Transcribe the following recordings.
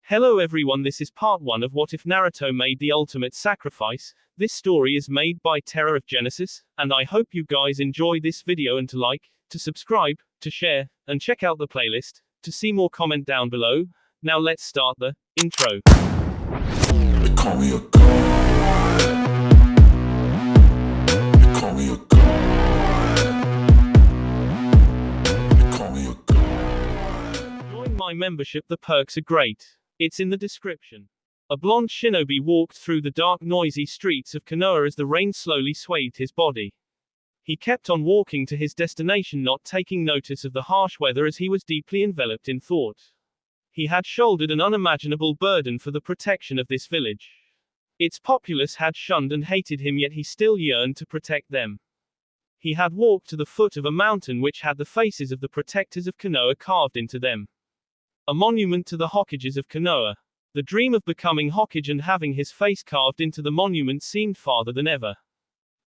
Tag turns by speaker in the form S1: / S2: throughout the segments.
S1: Hello everyone, this is part 1 of What If Naruto Made the Ultimate Sacrifice. This story is made by Terra of Genesis, and I hope you guys enjoy this video and to like, to subscribe, to share, and check out the playlist, to see more comment down below. Now let's start the intro.
S2: They call me a god. They call me a god. They call me a god.
S1: Join my membership, the perks are great. It's in the description. A blonde shinobi walked through the dark, noisy streets of Konoha as the rain slowly swathed his body. He kept on walking to his destination, not taking notice of the harsh weather as he was deeply enveloped in thought. He had shouldered an unimaginable burden for the protection of this village. Its populace had shunned and hated him, yet he still yearned to protect them. He had walked to the foot of a mountain which had the faces of the protectors of Konoha carved into them. A monument to the Hokages of Konoha. The dream of becoming Hokage and having his face carved into the monument seemed farther than ever.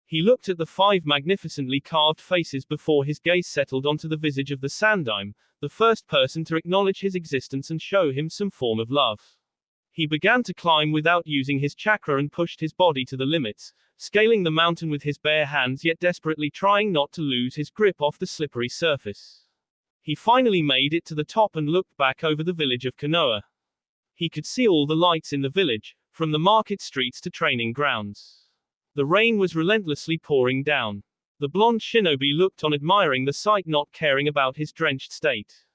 S1: He looked at the 5 magnificently carved faces before his gaze settled onto the visage of the Sandaime, the first person to acknowledge his existence and show him some form of love. He began to climb without using his chakra and pushed his body to the limits, scaling the mountain with his bare hands, yet desperately trying not to lose his grip off the slippery surface. He finally made it to the top and looked back over the village of Konoha. He could see all the lights in the village, from the market streets to training grounds. The rain was relentlessly pouring down. The blonde shinobi looked on, admiring the sight, not caring about his drenched state.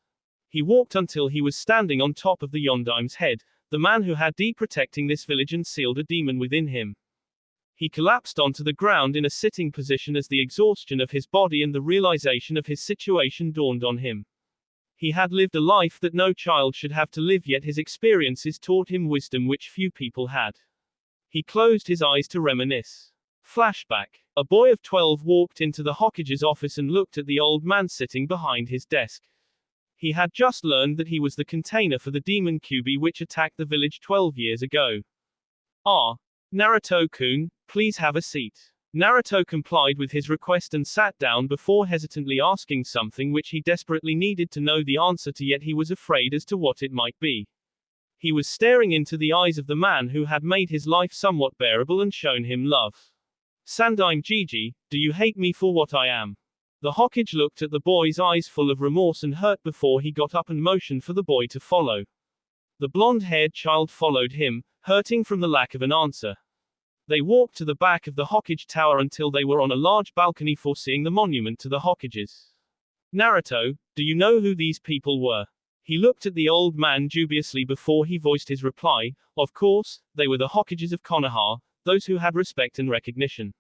S1: He walked until he was standing on top of the Yondaime's head, the man who had been protecting this village and sealed a demon within him. He collapsed onto the ground in a sitting position as the exhaustion of his body and the realization of his situation dawned on him. He had lived a life that no child should have to live, yet his experiences taught him wisdom which few people had. He closed his eyes to reminisce. Flashback. A boy of 12 walked into the Hokage's office and looked at the old man sitting behind his desk. He had just learned that he was the container for the demon Kyuubi which attacked the village 12 years ago. Naruto-kun, please have a seat. Naruto complied with his request and sat down before hesitantly asking something which he desperately needed to know the answer to, yet he was afraid as to what it might be. He was staring into the eyes of the man who had made his life somewhat bearable and shown him love. Sandaime Gigi, do you hate me for what I am? The Hokage looked at the boy's eyes full of remorse and hurt before he got up and motioned for the boy to follow. The blonde-haired child followed him, hurting from the lack of an answer. They walked to the back of the Hokage tower until they were on a large balcony foreseeing the monument to the Hokages. Naruto, do you know who these people were? He looked at the old man dubiously before he voiced his reply. Of course, they were the Hokages of Konoha, those who had respect and recognition.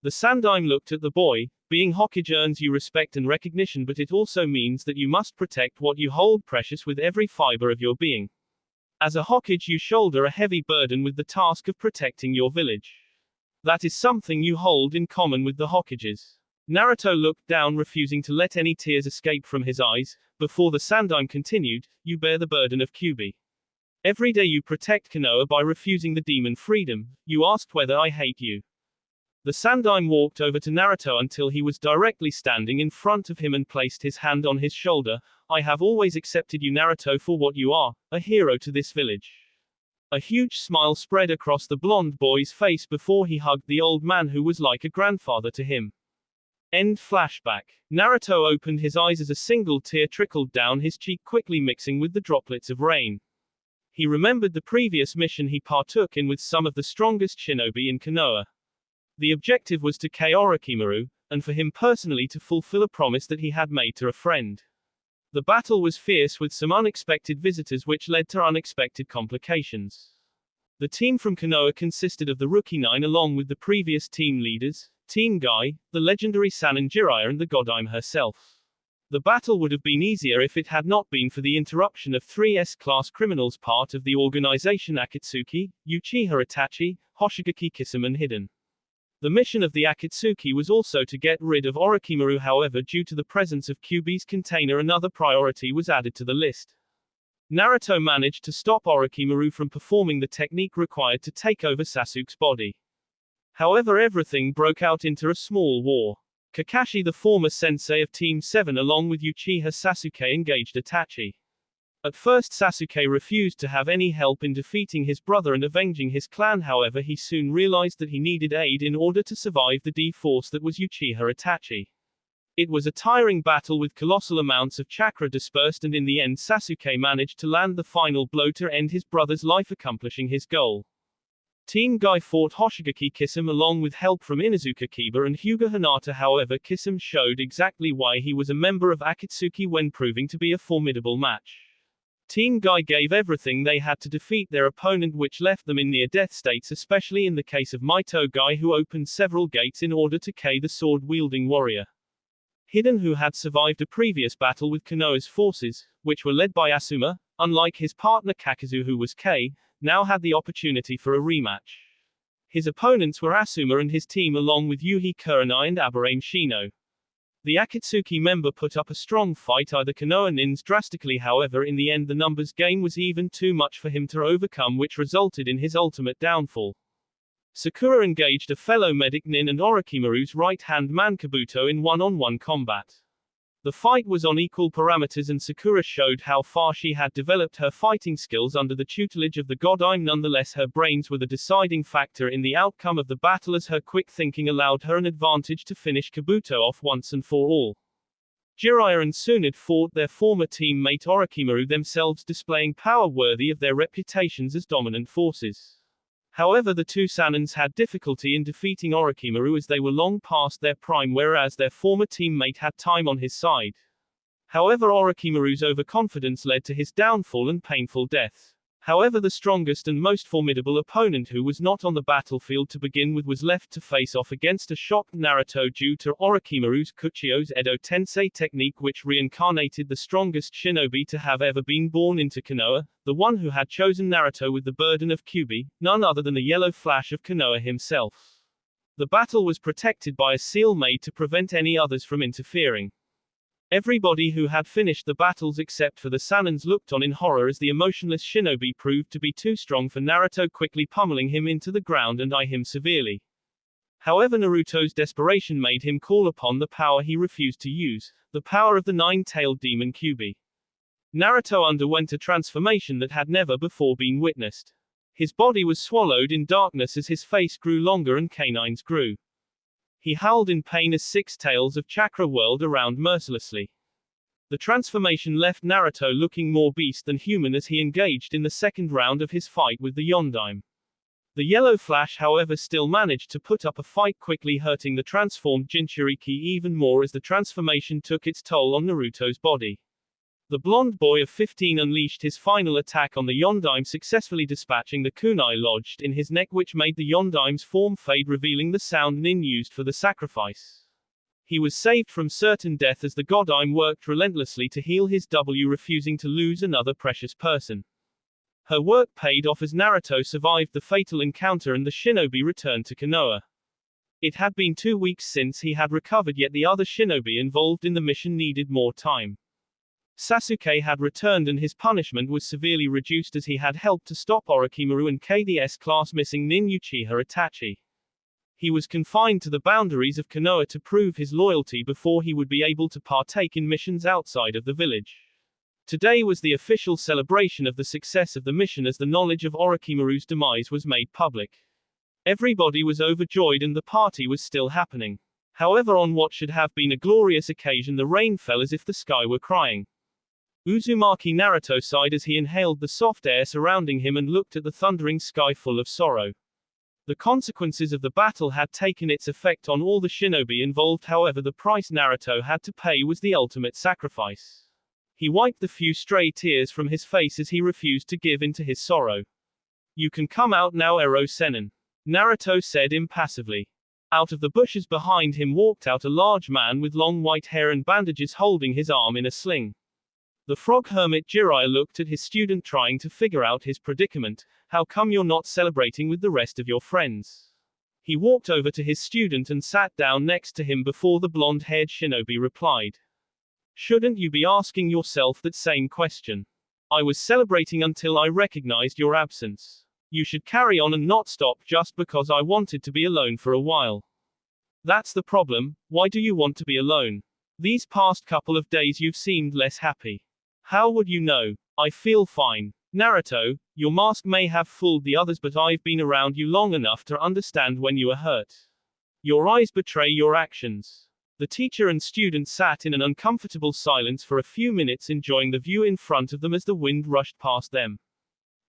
S1: The Sandaime looked at the boy. Being Hokage earns you respect and recognition, but it also means that you must protect what you hold precious with every fiber of your being. As a Hokage, you shoulder a heavy burden with the task of protecting your village. That is something you hold in common with the Hokages. Naruto looked down, refusing to let any tears escape from his eyes, before the Sandaime continued, you bear the burden of Kyuubi. Every day you protect Konoha by refusing the demon freedom. You asked whether I hate you. The Sandaime walked over to Naruto until he was directly standing in front of him and placed his hand on his shoulder. I have always accepted you, Naruto, for what you are, a hero to this village. A huge smile spread across the blonde boy's face before he hugged the old man who was like a grandfather to him. End flashback. Naruto opened his eyes as a single tear trickled down his cheek, quickly mixing with the droplets of rain. He remembered the previous mission he partook in with some of the strongest shinobi in Konoha. The objective was to kill Orochimaru, and for him personally to fulfill a promise that he had made to a friend. The battle was fierce with some unexpected visitors which led to unexpected complications. The team from Konoha consisted of the Rookie 9 along with the previous team leaders, Team Guy, the legendary Sannin Jiraiya and the Godime herself. The battle would have been easier if it had not been for the interruption of 3 S-class criminals part of the organization Akatsuki, Uchiha Itachi, Hoshigaki Kisame and Hidden. The mission of the Akatsuki was also to get rid of Orochimaru, however, due to the presence of Kyuubi's container, another priority was added to the list. Naruto managed to stop Orochimaru from performing the technique required to take over Sasuke's body. However, everything broke out into a small war. Kakashi, the former sensei of Team 7 along with Uchiha Sasuke, engaged Itachi. At first Sasuke refused to have any help in defeating his brother and avenging his clan, however he soon realized that he needed aid in order to survive the D-force that was Uchiha Itachi. It was a tiring battle with colossal amounts of chakra dispersed, and in the end Sasuke managed to land the final blow to end his brother's life, accomplishing his goal. Team Guy fought Hoshigaki Kisame along with help from Inuzuka Kiba and Hyuga Hinata. However, Kisame showed exactly why he was a member of Akatsuki when proving to be a formidable match. Team Guy gave everything they had to defeat their opponent, which left them in near-death states, especially in the case of Maito Guy, who opened several gates in order to K the sword-wielding warrior. Hiden, who had survived a previous battle with Konoha's forces, which were led by Asuma, unlike his partner Kakazu who was K, now had the opportunity for a rematch. His opponents were Asuma and his team along with Yuhi Kurenai and Aburame Shino. The Akatsuki member put up a strong fight, either Konoha Nins drastically, however in the end the numbers game was even too much for him to overcome, which resulted in his ultimate downfall. Sakura engaged a fellow medic Nin and Orochimaru's right-hand man Kabuto in one-on-one combat. The fight was on equal parameters and Sakura showed how far she had developed her fighting skills under the tutelage of the god Im. Nonetheless, her brains were the deciding factor in the outcome of the battle, as her quick thinking allowed her an advantage to finish Kabuto off once and for all. Jiraiya and Tsunade fought their former teammate Orochimaru, themselves displaying power worthy of their reputations as dominant forces. However, the two Sanins had difficulty in defeating Orochimaru as they were long past their prime, whereas their former teammate had time on his side. However, Orochimaru's overconfidence led to his downfall and painful death. However, the strongest and most formidable opponent, who was not on the battlefield to begin with, was left to face off against a shocked Naruto due to Orochimaru's Kuchio's Edo Tensei technique, which reincarnated the strongest shinobi to have ever been born into Konoha, the one who had chosen Naruto with the burden of Kyuubi, none other than the yellow flash of Konoha himself. The battle was protected by a seal made to prevent any others from interfering. Everybody who had finished the battles except for the Sanins looked on in horror as the emotionless shinobi proved to be too strong for Naruto, quickly pummeling him into the ground and him severely. However, Naruto's desperation made him call upon the power he refused to use, the power of the nine-tailed demon Kyuubi. Naruto underwent a transformation that had never before been witnessed. His body was swallowed in darkness as his face grew longer and canines grew. He howled in pain as six tails of chakra whirled around mercilessly. The transformation left Naruto looking more beast than human as he engaged in the second round of his fight with the Yondaime. The yellow flash, however, still managed to put up a fight, quickly hurting the transformed Jinchuriki even more as the transformation took its toll on Naruto's body. The blonde boy of 15 unleashed his final attack on the Yondaime, successfully dispatching the kunai lodged in his neck, which made the Yondaime's form fade, revealing the sound Nin used for the sacrifice. He was saved from certain death as the Godime worked relentlessly to heal his W, refusing to lose another precious person. Her work paid off as Naruto survived the fatal encounter and the shinobi returned to Konoha. It had been 2 weeks since he had recovered, yet the other shinobi involved in the mission needed more time. Sasuke had returned and his punishment was severely reduced as he had helped to stop Orochimaru and the S-class missing nin Uchiha Itachi. He was confined to the boundaries of Konoha to prove his loyalty before he would be able to partake in missions outside of the village. Today was the official celebration of the success of the mission as the knowledge of Orochimaru's demise was made public. Everybody was overjoyed and the party was still happening. However, on what should have been a glorious occasion, the rain fell as if the sky were crying. Uzumaki Naruto sighed as he inhaled the soft air surrounding him and looked at the thundering sky full of sorrow. The consequences of the battle had taken its effect on all the shinobi involved, however the price Naruto had to pay was the ultimate sacrifice. He wiped the few stray tears from his face as he refused to give in to his sorrow. "You can come out now, Ero Sennin," Naruto said impassively. Out of the bushes behind him walked out a large man with long white hair and bandages, holding his arm in a sling. The frog hermit Jiraiya looked at his student, trying to figure out his predicament. "How come you're not celebrating with the rest of your friends?" He walked over to his student and sat down next to him before the blonde-haired shinobi replied. "Shouldn't you be asking yourself that same question? I was celebrating until I recognized your absence. You should carry on and not stop just because I wanted to be alone for a while. That's the problem. Why do you want to be alone? These past couple of days you've seemed less happy. How would you know? I feel fine. Naruto, your mask may have fooled the others, but I've been around you long enough to understand when you are hurt. Your eyes betray your actions. The teacher and student sat in an uncomfortable silence for a few minutes, enjoying the view in front of them as the wind rushed past them.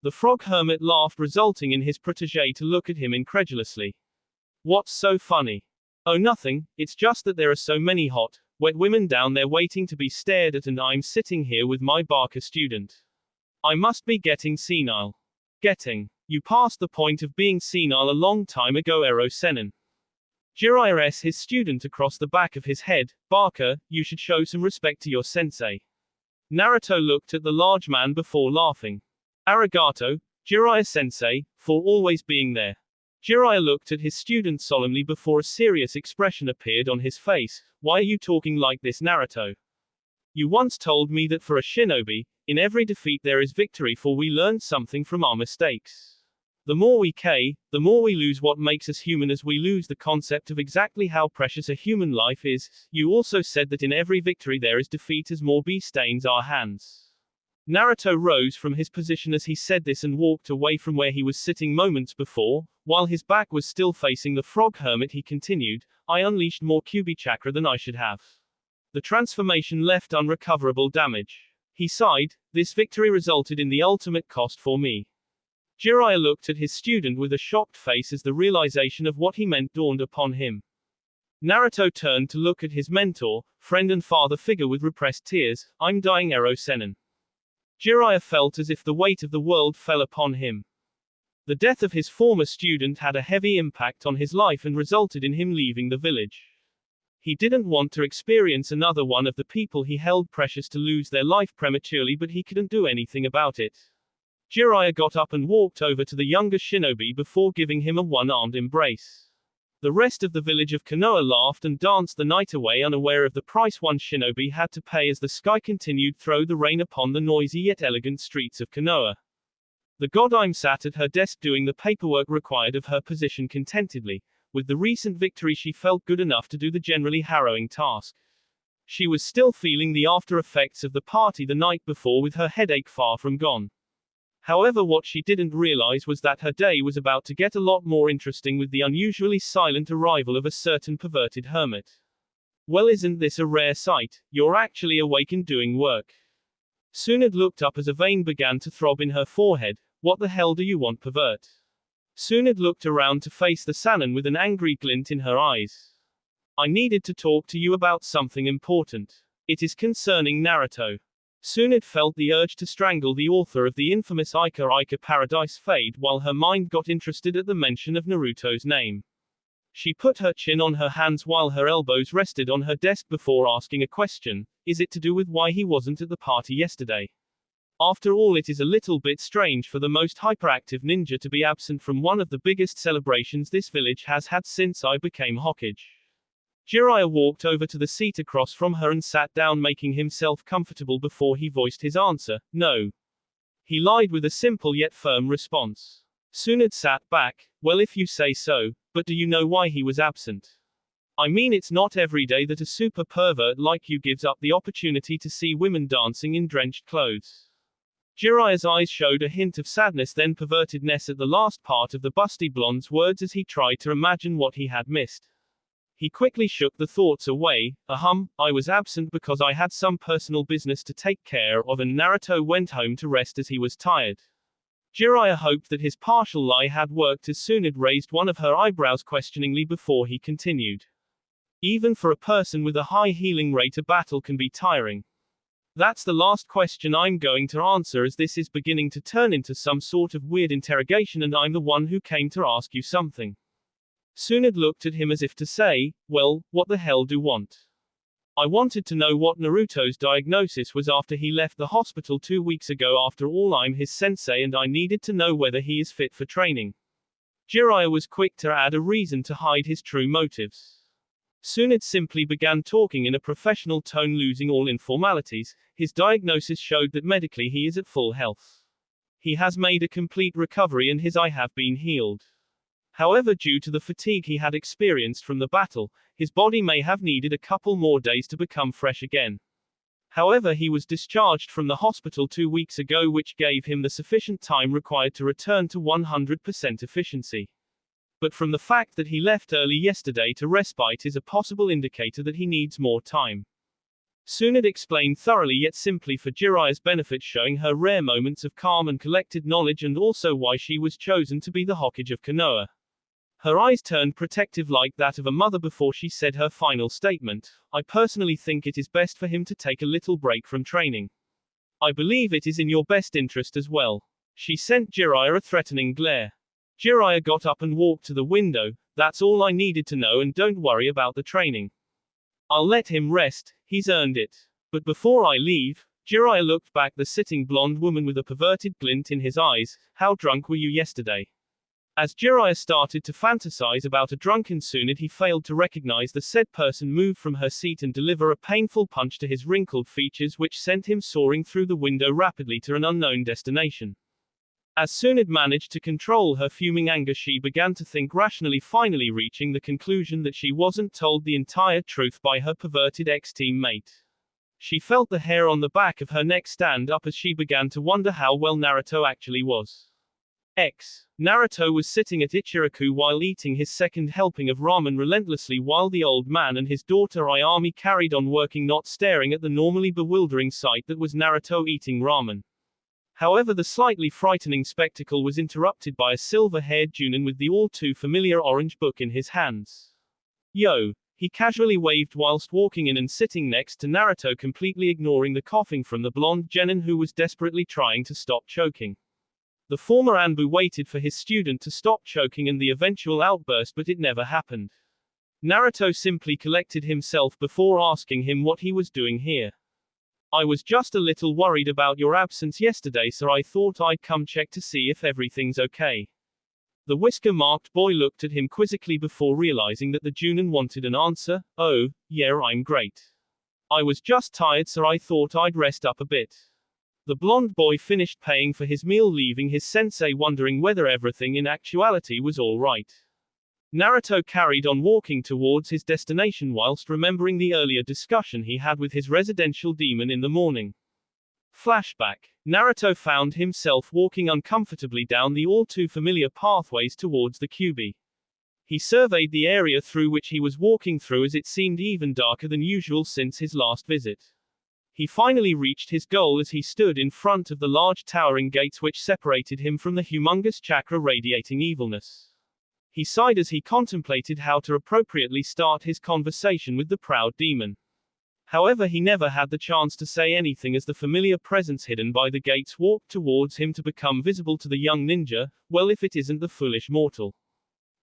S1: The frog hermit laughed, resulting in his protege to look at him incredulously. What's so funny? Oh, nothing, it's just that there are so many hot, wet women down there waiting to be stared at, and I'm sitting here with my Barker student. I must be getting senile. Getting. You passed the point of being senile a long time ago, Ero Sennin. Jiraiya s his student across the back of his head. Barker, you should show some respect to your sensei. Naruto looked at the large man before laughing. Arigato, Jiraiya sensei, for always being there. Jiraiya looked at his student solemnly before a serious expression appeared on his face. Why are you talking like this, Naruto? You once told me that for a shinobi, in every defeat there is victory, for we learn something from our mistakes. The more we the more we lose what makes us human, as we lose the concept of exactly how precious a human life is. You also said that in every victory there is defeat, as more stains our hands. Naruto rose from his position as he said this and walked away from where he was sitting moments before. While his back was still facing the frog hermit, he continued, I unleashed more Kyuubi chakra than I should have. The transformation left unrecoverable damage. He sighed, this victory resulted in the ultimate cost for me. Jiraiya looked at his student with a shocked face as the realization of what he meant dawned upon him. Naruto turned to look at his mentor, friend and father figure with repressed tears. I'm dying, Ero Sennin. Jiraiya felt as if the weight of the world fell upon him. The death of his former student had a heavy impact on his life and resulted in him leaving the village. He didn't want to experience another one of the people he held precious to lose their life prematurely, but he couldn't do anything about it. Jiraiya got up and walked over to the younger shinobi before giving him a one-armed embrace. The rest of the village of Konoha laughed and danced the night away, unaware of the price one shinobi had to pay as the sky continued to throw the rain upon the noisy yet elegant streets of Konoha. The godime sat at her desk doing the paperwork required of her position contentedly. With the recent victory, she felt good enough to do the generally harrowing task. She was still feeling the after effects of the party the night before, with her headache far from gone. However, what she didn't realize was that her day was about to get a lot more interesting with the unusually silent arrival of a certain perverted hermit. Well, isn't this a rare sight? You're actually awake and doing work. Tsunade looked up as a vein began to throb in her forehead. What the hell do you want, pervert? Tsunade looked around to face the Sannin with an angry glint in her eyes. I needed to talk to you about something important. It is concerning Naruto. Tsunade felt the urge to strangle the author of the infamous Ica Paradise Fade while her mind got interested at the mention of Naruto's name. She put her chin on her hands while her elbows rested on her desk before asking a question. Is it to do with why he wasn't at the party yesterday? After all, it is a little bit strange for the most hyperactive ninja to be absent from one of the biggest celebrations this village has had since I became Hokage. Jiraiya walked over to the seat across from her and sat down, making himself comfortable before he voiced his answer. No. He lied with a simple yet firm response. Tsunade sat back. Well, if you say so, but do you know why he was absent? I mean, it's not every day that a super pervert like you gives up the opportunity to see women dancing in drenched clothes. Jiraiya's eyes showed a hint of sadness, then pervertedness at the last part of the busty blonde's words as he tried to imagine what he had missed. He quickly shook the thoughts away. I was absent because I had some personal business to take care of, and Naruto went home to rest as he was tired. Jiraiya hoped that his partial lie had worked as Tsunade raised one of her eyebrows questioningly before he continued. Even for a person with a high healing rate, a battle can be tiring. That's the last question I'm going to answer, as this is beginning to turn into some sort of weird interrogation and I'm the one who came to ask you something. Tsunade looked at him as if to say, well, what the hell do you want? I wanted to know what Naruto's diagnosis was after he left the hospital 2 weeks ago. After all, I'm his sensei and I needed to know whether he is fit for training. Jiraiya was quick to add a reason to hide his true motives. Tsunade simply began talking in a professional tone, losing all informalities. His diagnosis showed that medically he is at full health. He has made a complete recovery and his eye have been healed. However, due to the fatigue he had experienced from the battle, his body may have needed a couple more days to become fresh again. However, he was discharged from the hospital 2 weeks ago, which gave him the sufficient time required to return to 100% efficiency. But from the fact that he left early yesterday to respite is a possible indicator that he needs more time. Tsunade explained thoroughly yet simply for Jiraiya's benefit, showing her rare moments of calm and collected knowledge and also why she was chosen to be the Hokage of Konoha. Her eyes turned protective like that of a mother before she said her final statement. I personally think it is best for him to take a little break from training. I believe it is in your best interest as well. She sent Jiraiya a threatening glare. Jiraiya got up and walked to the window. That's all I needed to know, and don't worry about the training. I'll let him rest, he's earned it. But before I leave, Jiraiya looked back the sitting blonde woman with a perverted glint in his eyes. How drunk were you yesterday? As Jiraiya started to fantasize about a drunken Tsunade, he failed to recognize the said person move from her seat and deliver a painful punch to his wrinkled features, which sent him soaring through the window rapidly to an unknown destination. As Tsunade managed to control her fuming anger, she began to think rationally, finally reaching the conclusion that she wasn't told the entire truth by her perverted ex-teammate. She felt the hair on the back of her neck stand up as she began to wonder how well Naruto actually was. Naruto was sitting at Ichiraku while eating his second helping of ramen relentlessly, while the old man and his daughter Ayami carried on working, not staring at the normally bewildering sight that was Naruto eating ramen. However, the slightly frightening spectacle was interrupted by a silver-haired Junin with the all-too-familiar orange book in his hands. Yo! He casually waved whilst walking in and sitting next to Naruto, completely ignoring the coughing from the blonde genin who was desperately trying to stop choking. The former Anbu waited for his student to stop choking and the eventual outburst, but it never happened. Naruto simply collected himself before asking him what he was doing here. I was just a little worried about your absence yesterday, so I thought I'd come check to see if everything's okay. The whisker-marked boy looked at him quizzically before realizing that the Junin wanted an answer. Oh, yeah, I'm great. I was just tired, so I thought I'd rest up a bit. The blonde boy finished paying for his meal, leaving his sensei wondering whether everything in actuality was all right. Naruto carried on walking towards his destination whilst remembering the earlier discussion he had with his residential demon in the morning. Flashback. Naruto found himself walking uncomfortably down the all-too-familiar pathways towards the Kyubi. He surveyed the area through which he was walking through, as it seemed even darker than usual since his last visit. He finally reached his goal as he stood in front of the large towering gates which separated him from the humongous chakra radiating evilness. He sighed as he contemplated how to appropriately start his conversation with the proud demon. However, he never had the chance to say anything as the familiar presence hidden by the gates walked towards him to become visible to the young ninja. Well, if it isn't the foolish mortal.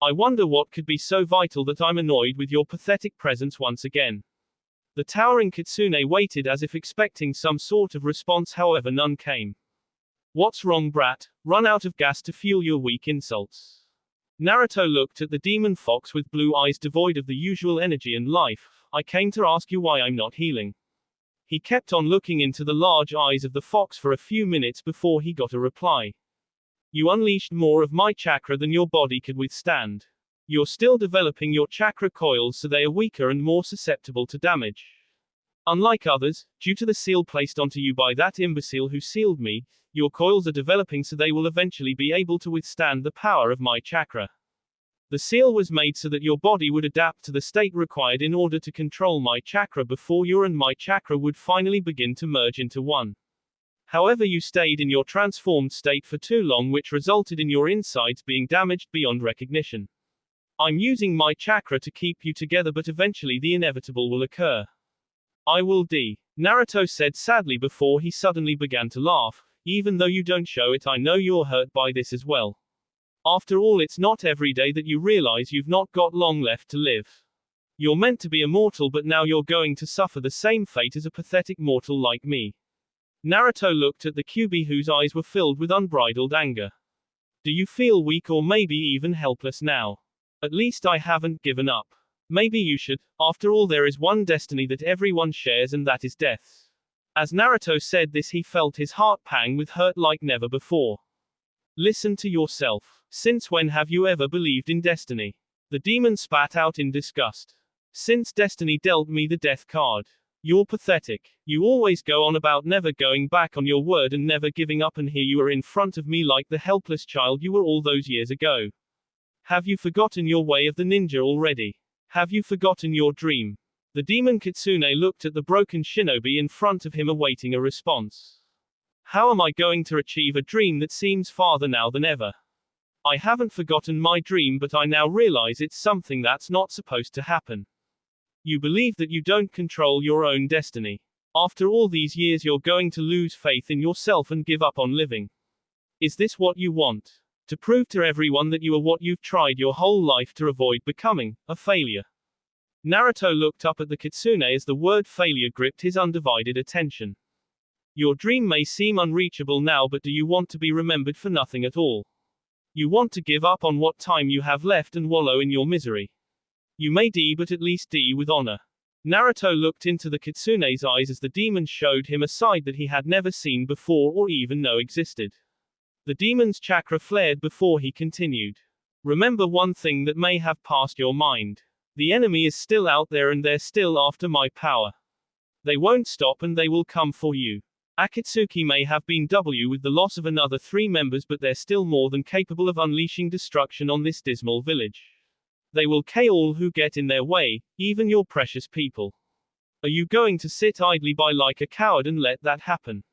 S1: I wonder what could be so vital that I'm annoyed with your pathetic presence once again. The towering Kitsune waited as if expecting some sort of response, however none came. What's wrong, brat? Run out of gas to fuel your weak insults. Naruto looked at the demon fox with blue eyes devoid of the usual energy and life. I came to ask you why I'm not healing. He kept on looking into the large eyes of the fox for a few minutes before he got a reply. You unleashed more of my chakra than your body could withstand. You're still developing your chakra coils so they are weaker and more susceptible to damage. Unlike others, due to the seal placed onto you by that imbecile who sealed me, your coils are developing so they will eventually be able to withstand the power of my chakra. The seal was made so that your body would adapt to the state required in order to control my chakra before your and my chakra would finally begin to merge into one. However, you stayed in your transformed state for too long, which resulted in your insides being damaged beyond recognition. I'm using my chakra to keep you together, but eventually the inevitable will occur. I will die, Naruto said sadly before he suddenly began to laugh. Even though you don't show it, I know you're hurt by this as well. After all, it's not every day that you realize you've not got long left to live. You're meant to be immortal, but now you're going to suffer the same fate as a pathetic mortal like me. Naruto looked at the Kyubi whose eyes were filled with unbridled anger. Do you feel weak or maybe even helpless now? At least I haven't given up. Maybe you should. After all, there is one destiny that everyone shares, and that is death. As Naruto said this, he felt his heart pang with hurt like never before. Listen to yourself. Since when have you ever believed in destiny? The demon spat out in disgust. Since destiny dealt me the death card. You're pathetic. You always go on about never going back on your word and never giving up, and here you are in front of me like the helpless child you were all those years ago. Have you forgotten your way of the ninja already? Have you forgotten your dream? The demon Kitsune looked at the broken shinobi in front of him, awaiting a response. How am I going to achieve a dream that seems farther now than ever? I haven't forgotten my dream, but I now realize it's something that's not supposed to happen. You believe that you don't control your own destiny. After all these years, you're going to lose faith in yourself and give up on living. Is this what you want? To prove to everyone that you are what you've tried your whole life to avoid becoming, a failure. Naruto looked up at the Kitsune as the word failure gripped his undivided attention. Your dream may seem unreachable now, but do you want to be remembered for nothing at all? You want to give up on what time you have left and wallow in your misery. You may die, but at least die with honor. Naruto looked into the Kitsune's eyes as the demon showed him a side that he had never seen before or even know existed. The demon's chakra flared before he continued. Remember one thing that may have passed your mind. The enemy is still out there and they're still after my power. They won't stop and they will come for you. Akatsuki may have been with the loss of another 3 members, but they're still more than capable of unleashing destruction on this dismal village. They will kill all who get in their way, even your precious people. Are you going to sit idly by like a coward and let that happen?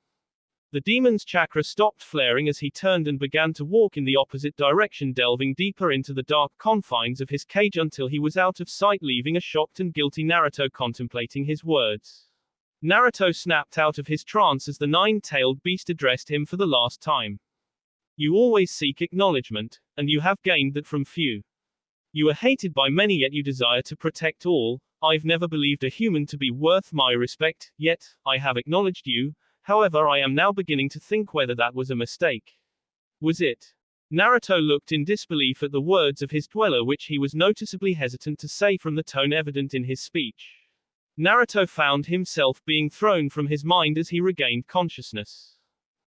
S1: The demon's chakra stopped flaring as he turned and began to walk in the opposite direction, delving deeper into the dark confines of his cage until he was out of sight, leaving a shocked and guilty Naruto contemplating his words. Naruto snapped out of his trance as the 9-tailed beast addressed him for the last time. You always seek acknowledgement, and you have gained that from few. You are hated by many, yet you desire to protect all. I've never believed a human to be worth my respect, yet I have acknowledged you. However, I am now beginning to think whether that was a mistake. Was it? Naruto looked in disbelief at the words of his dweller, which he was noticeably hesitant to say from the tone evident in his speech. Naruto found himself being thrown from his mind as he regained consciousness.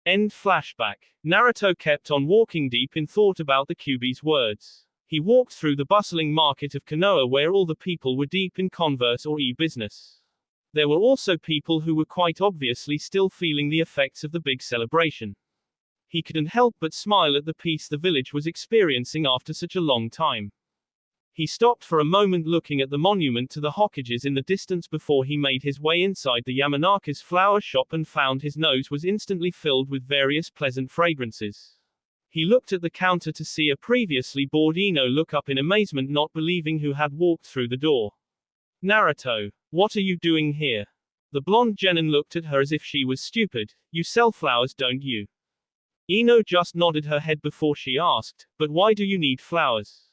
S1: End flashback. Naruto kept on walking, deep in thought about the Kyuubi's words. He walked through the bustling market of Konoha, where all the people were deep in converse or e-business. There were also people who were quite obviously still feeling the effects of the big celebration. He couldn't help but smile at the peace the village was experiencing after such a long time. He stopped for a moment, looking at the monument to the Hokages in the distance before he made his way inside the Yamanaka's flower shop and found his nose was instantly filled with various pleasant fragrances. He looked at the counter to see a previously bored Ino look up in amazement, not believing who had walked through the door. Naruto, what are you doing here? The blonde genin looked at her as if she was stupid. You sell flowers, don't you? Ino just nodded her head before she asked, but why do you need flowers?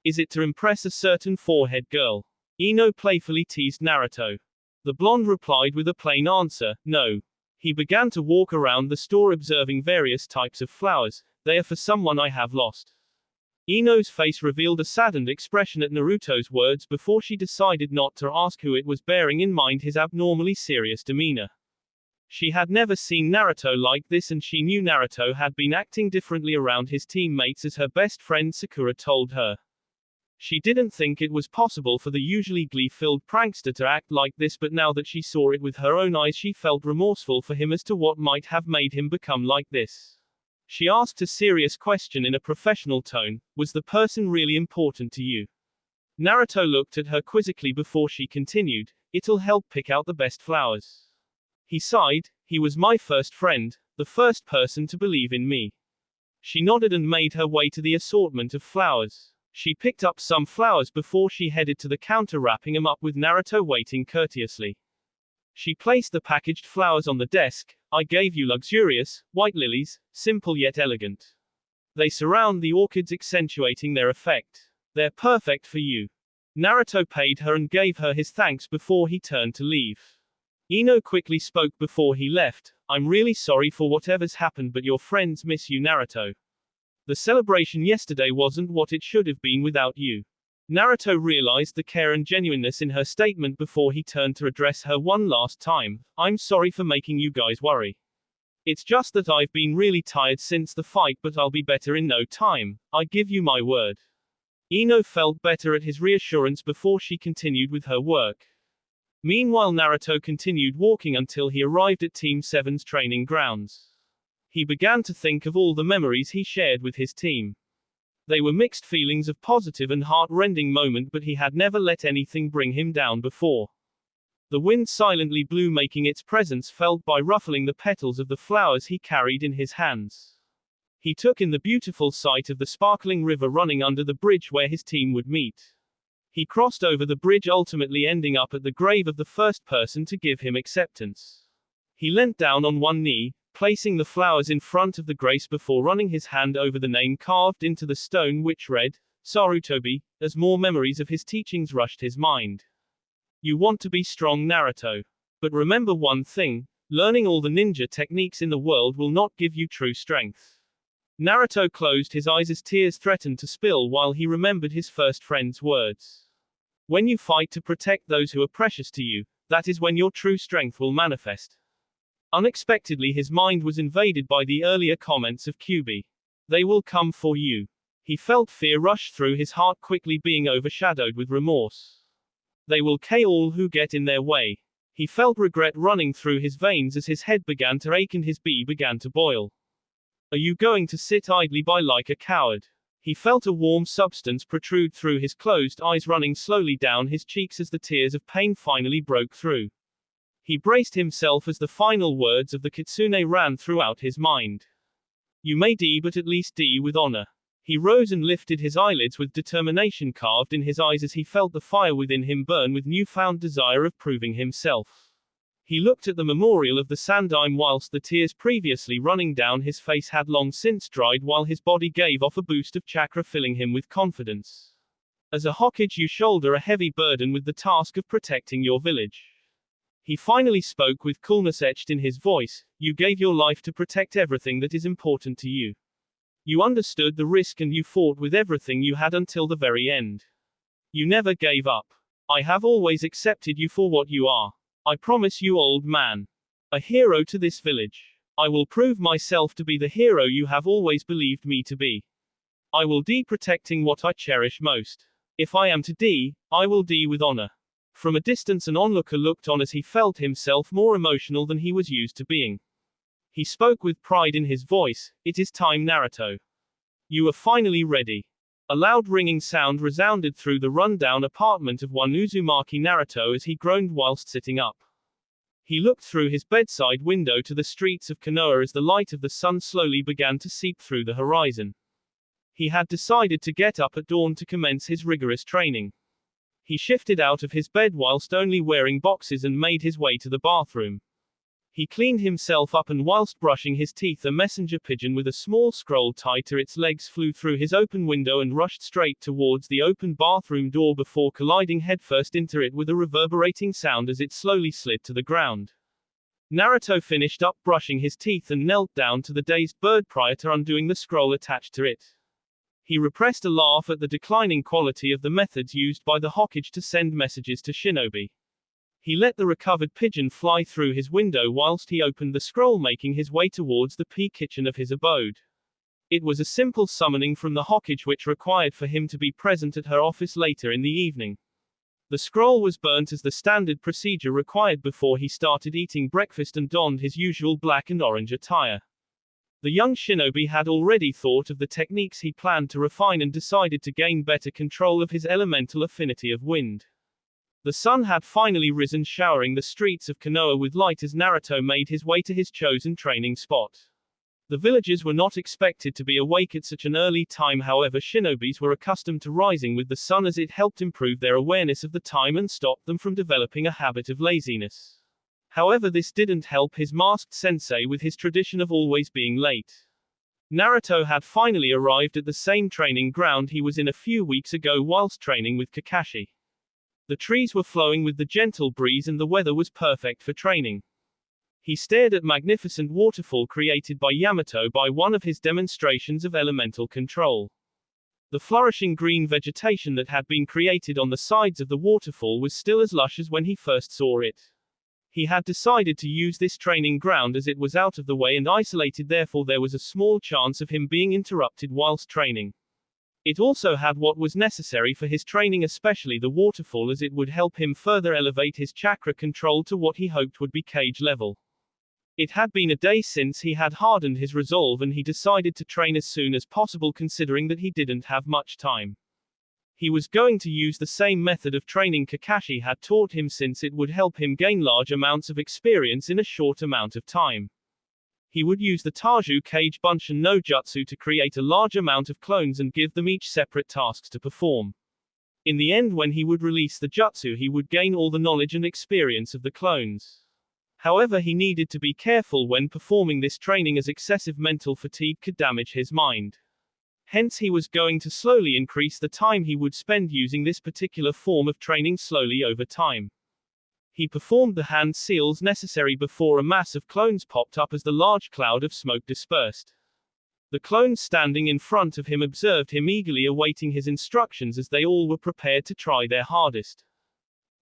S1: Is it to impress a certain forehead girl? Ino playfully teased Naruto. The blonde replied with a plain answer, no. He began to walk around the store observing various types of flowers. They are for someone I have lost. Ino's face revealed a saddened expression at Naruto's words before she decided not to ask who it was, bearing in mind his abnormally serious demeanor. She had never seen Naruto like this, and she knew Naruto had been acting differently around his teammates, as her best friend Sakura told her. She didn't think it was possible for the usually glee-filled prankster to act like this, but now that she saw it with her own eyes, she felt remorseful for him as to what might have made him become like this. She asked a serious question in a professional tone, was the person really important to you? Naruto looked at her quizzically before she continued, it'll help pick out the best flowers. He sighed, he was my first friend, the first person to believe in me. She nodded and made her way to the assortment of flowers. She picked up some flowers before she headed to the counter, wrapping them up with Naruto waiting courteously. She placed the packaged flowers on the desk. I gave you luxurious, white lilies, simple yet elegant. They surround the orchids, accentuating their effect. They're perfect for you. Naruto paid her and gave her his thanks before he turned to leave. Ino quickly spoke before he left. I'm really sorry for whatever's happened, but your friends miss you, Naruto. The celebration yesterday wasn't what it should have been without you. Naruto realized the care and genuineness in her statement before he turned to address her one last time. I'm sorry for making you guys worry. It's just that I've been really tired since the fight, but I'll be better in no time. I give you my word. Ino felt better at his reassurance before she continued with her work. Meanwhile, Naruto continued walking until he arrived at Team 7's training grounds. He began to think of all the memories he shared with his team. They were mixed feelings of positive and heart-rending moment, but he had never let anything bring him down before. The wind silently blew, making its presence felt by ruffling the petals of the flowers he carried in his hands. He took in the beautiful sight of the sparkling river running under the bridge where his team would meet. He crossed over the bridge, ultimately ending up at the grave of the first person to give him acceptance. He leant down on one knee, placing the flowers in front of the grace before running his hand over the name carved into the stone, which read, Sarutobi, as more memories of his teachings rushed his mind. You want to be strong, Naruto. But remember one thing, learning all the ninja techniques in the world will not give you true strength. Naruto closed his eyes as tears threatened to spill while he remembered his first friend's words. When you fight to protect those who are precious to you, that is when your true strength will manifest. Unexpectedly, his mind was invaded by the earlier comments of Kyubi. They will come for you. He felt fear rush through his heart, quickly being overshadowed with remorse. They will kill all who get in their way. He felt regret running through his veins as his head began to ache and his bee began to boil. Are you going to sit idly by like a coward? He felt a warm substance protrude through his closed eyes, running slowly down his cheeks as the tears of pain finally broke through. He braced himself as the final words of the kitsune ran throughout his mind. You may die, but at least die with honor. He rose and lifted his eyelids with determination carved in his eyes as he felt the fire within him burn with newfound desire of proving himself. He looked at the memorial of the Sandaime whilst the tears previously running down his face had long since dried, while his body gave off a boost of chakra, filling him with confidence. As a Hokage, you shoulder a heavy burden with the task of protecting your village. He finally spoke with coolness etched in his voice. You gave your life to protect everything that is important to you. You understood the risk and you fought with everything you had until the very end. You never gave up. I have always accepted you for what you are. I promise you, old man. A hero to this village. I will prove myself to be the hero you have always believed me to be. I will die protecting what I cherish most. If I am to die, I will die with honor. From a distance, an onlooker looked on as he felt himself more emotional than he was used to being. He spoke with pride in his voice. It is time, Naruto. You are finally ready. A loud ringing sound resounded through the rundown apartment of one Uzumaki Naruto as he groaned whilst sitting up. He looked through his bedside window to the streets of Konoha as the light of the sun slowly began to seep through the horizon. He had decided to get up at dawn to commence his rigorous training. He shifted out of his bed whilst only wearing boxes and made his way to the bathroom. He cleaned himself up, and whilst brushing his teeth, a messenger pigeon with a small scroll tied to its legs flew through his open window and rushed straight towards the open bathroom door before colliding headfirst into it with a reverberating sound as it slowly slid to the ground. Naruto finished up brushing his teeth and knelt down to the dazed bird prior to undoing the scroll attached to it. He repressed a laugh at the declining quality of the methods used by the Hokage to send messages to shinobi. He let the recovered pigeon fly through his window whilst he opened the scroll, making his way towards the kitchen of his abode. It was a simple summoning from the Hokage which required for him to be present at her office later in the evening. The scroll was burnt as the standard procedure required before he started eating breakfast and donned his usual black and orange attire. The young shinobi had already thought of the techniques he planned to refine and decided to gain better control of his elemental affinity of wind. The sun had finally risen, showering the streets of Konoha with light as Naruto made his way to his chosen training spot. The villagers were not expected to be awake at such an early time, however shinobis were accustomed to rising with the sun as it helped improve their awareness of the time and stop them from developing a habit of laziness. However, this didn't help his masked sensei with his tradition of always being late. Naruto had finally arrived at the same training ground he was in a few weeks ago whilst training with Kakashi. The trees were flowing with the gentle breeze and the weather was perfect for training. He stared at magnificent waterfall created by Yamato by one of his demonstrations of elemental control. The flourishing green vegetation that had been created on the sides of the waterfall was still as lush as when he first saw it. He had decided to use this training ground as it was out of the way and isolated, therefore there was a small chance of him being interrupted whilst training. It also had what was necessary for his training, especially the waterfall, as it would help him further elevate his chakra control to what he hoped would be cage level. It had been a day since he had hardened his resolve, and he decided to train as soon as possible, considering that he didn't have much time. He was going to use the same method of training Kakashi had taught him, since it would help him gain large amounts of experience in a short amount of time. He would use the Taju Kage Bunshin no Jutsu to create a large amount of clones and give them each separate tasks to perform. In the end, when he would release the jutsu, he would gain all the knowledge and experience of the clones. However, he needed to be careful when performing this training, as excessive mental fatigue could damage his mind. Hence, he was going to slowly increase the time he would spend using this particular form of training slowly over time. He performed the hand seals necessary before a mass of clones popped up as the large cloud of smoke dispersed. The clones standing in front of him observed him, eagerly awaiting his instructions, as they all were prepared to try their hardest.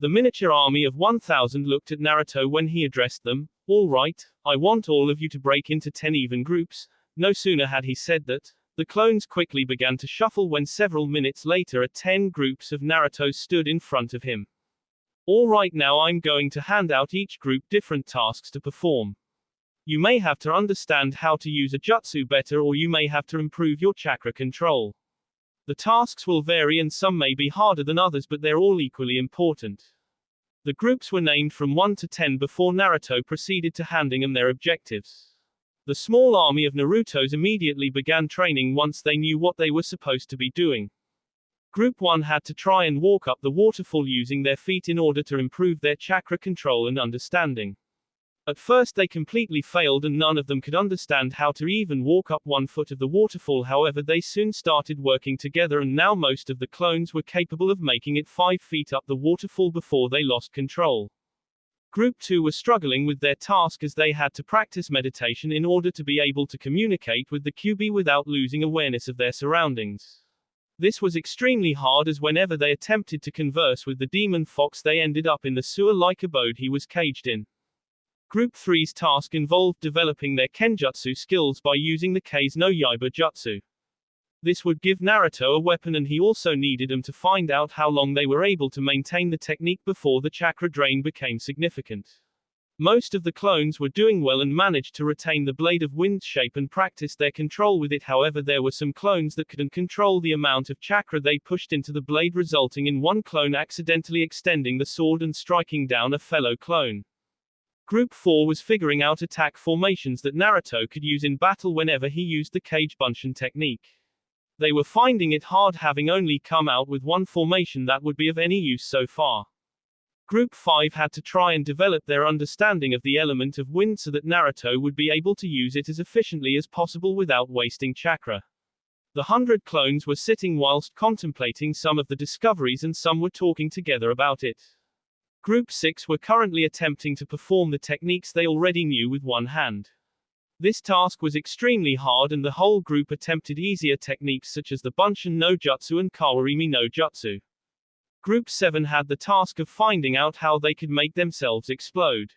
S1: The miniature army of 1,000 looked at Naruto when he addressed them. "All right, I want all of you to break into 10 even groups." No sooner had he said that, the clones quickly began to shuffle, when several minutes later 10 groups of Naruto stood in front of him. "All right, now I'm going to hand out each group different tasks to perform. You may have to understand how to use a jutsu better, or you may have to improve your chakra control. The tasks will vary and some may be harder than others, but they're all equally important." The groups were named from 1 to 10 before Naruto proceeded to handing them their objectives. The small army of Narutos immediately began training once they knew what they were supposed to be doing. Group 1 had to try and walk up the waterfall using their feet in order to improve their chakra control and understanding. At first they completely failed, and none of them could understand how to even walk up one foot of the waterfall. However, they soon started working together, and now most of the clones were capable of making it 5 feet up the waterfall before they lost control. Group 2 were struggling with their task, as they had to practice meditation in order to be able to communicate with the QB without losing awareness of their surroundings. This was extremely hard, as whenever they attempted to converse with the demon fox, they ended up in the sewer-like abode he was caged in. Group 3's task involved developing their kenjutsu skills by using the Kase no Yaiba jutsu. This would give Naruto a weapon, and he also needed them to find out how long they were able to maintain the technique before the chakra drain became significant. Most of the clones were doing well and managed to retain the Blade of Wind's shape and practice their control with it. However, there were some clones that couldn't control the amount of chakra they pushed into the blade, resulting in one clone accidentally extending the sword and striking down a fellow clone. Group 4 was figuring out attack formations that Naruto could use in battle whenever he used the Kage Bunshin technique. They were finding it hard, having only come out with one formation that would be of any use so far. Group 5 had to try and develop their understanding of the element of wind so that Naruto would be able to use it as efficiently as possible without wasting chakra. The 100 clones were sitting whilst contemplating some of the discoveries, and some were talking together about it. Group 6 were currently attempting to perform the techniques they already knew with one hand. This task was extremely hard, and the whole group attempted easier techniques such as the Bunshin no Jutsu and Kawarimi no Jutsu. Group 7 had the task of finding out how they could make themselves explode.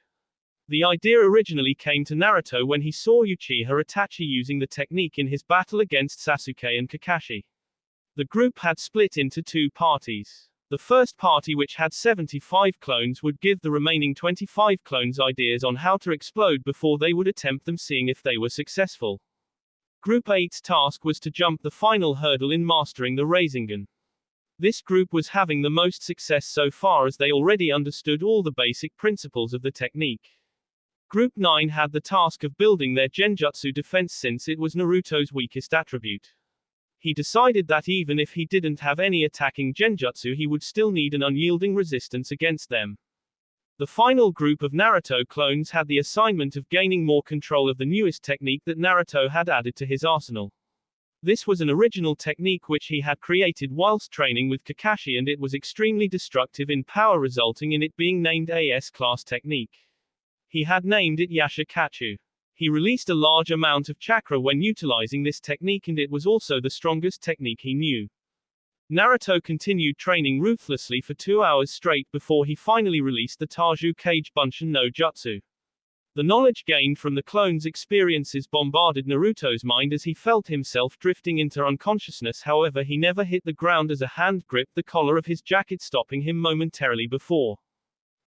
S1: The idea originally came to Naruto when he saw Uchiha Itachi using the technique in his battle against Sasuke and Kakashi. The group had split into 2 parties. The first party, which had 75 clones, would give the remaining 25 clones ideas on how to explode before they would attempt them, seeing if they were successful. Group 8's task was to jump the final hurdle in mastering the Rasengan. This group was having the most success so far, as they already understood all the basic principles of the technique. Group 9 had the task of building their genjutsu defense, since it was Naruto's weakest attribute. He decided that even if he didn't have any attacking genjutsu, he would still need an unyielding resistance against them. The final group of Naruto clones had the assignment of gaining more control of the newest technique that Naruto had added to his arsenal. This was an original technique which he had created whilst training with Kakashi, and it was extremely destructive in power, resulting in it being named a S-class technique. He had named it Yashikatsu. He released a large amount of chakra when utilizing this technique, and it was also the strongest technique he knew. Naruto continued training ruthlessly for 2 hours straight before he finally released the Taju Kage Bunshin no Jutsu. The knowledge gained from the clone's experiences bombarded Naruto's mind as he felt himself drifting into unconsciousness. However, he never hit the ground as a hand gripped the collar of his jacket, stopping him momentarily before.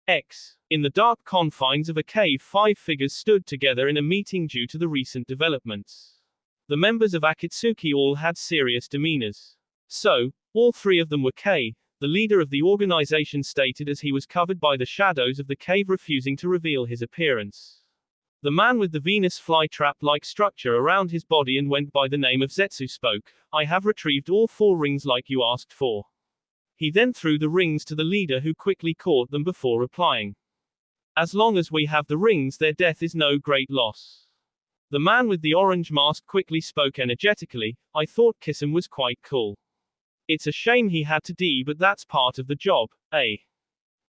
S1: In the dark confines of a cave, 5 figures stood together in a meeting due to the recent developments. The members of Akatsuki all had serious demeanors. So, all 3 of them were K. The leader of the organization stated as he was covered by the shadows of the cave, refusing to reveal his appearance. The man with the Venus flytrap-like structure around his body and went by the name of Zetsu spoke. I have retrieved all 4 rings like you asked for. He then threw the rings to the leader, who quickly caught them before replying. As long as we have the rings, their death is no great loss. The man with the orange mask quickly spoke energetically. I thought Kisame was quite cool. It's a shame he had to die, but that's part of the job, eh?